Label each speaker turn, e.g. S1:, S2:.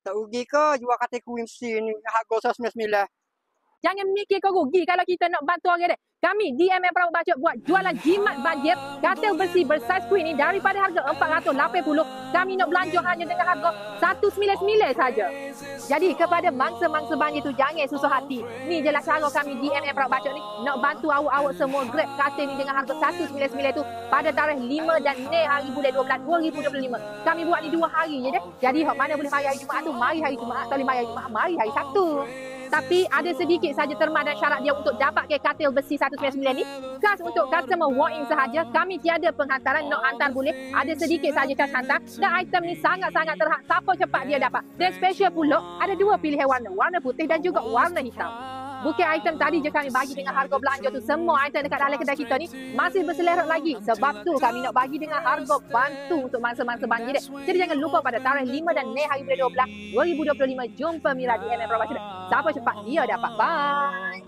S1: Tak rugi ke jual katil kunci ni harga 199?
S2: Jangan mikir kau rugi kalau kita nak bantu orang dia. Kami DMM Perawat Bacot buat jualan jimat banjir katil besi bersaiz queen ni daripada harga 480. Kami nak belanja hanya dengan harga 199 saja. Jadi kepada mangsa-mangsa banjir tu jangan susah hati. Ni je lah cara kami DMM Perawat Bacot ni nak bantu awak-awak semua grab katil ni dengan harga 199 tu pada tarikh 5 dan 6 hari bulan 12 2025. Kami buat ni 2 hari je deh. Jadi hok mana boleh mari hari Jumaat tu, mari hari Jumaat. Tak boleh mari hari Jumaat, mari hari Sabtu. Tapi ada sedikit saja terma dan syarat dia untuk dapatkan katil besi 199 ni. Khas untuk customer walk-in sahaja. Kami tiada penghantaran, nak hantar boleh. Ada sedikit saja cas hantar. Dan item ni sangat-sangat terhad. Siapa cepat dia dapat. Dan special pula, ada 2 pilihan warna. Warna putih dan juga warna hitam. Bukan item tadi je kami bagi dengan harga belanja tu. Semua item dekat dalam kedai kita ni masih berselerot lagi. Sebab tu kami nak bagi dengan harga bantu untuk mangsa-mangsa banjir dek. Jadi jangan lupa pada tarikh 5 dan 6 hari bulan 12 2025 jumpa Mira di DMM Perawat Bacot. Siapa cepat dia dapat. Bye.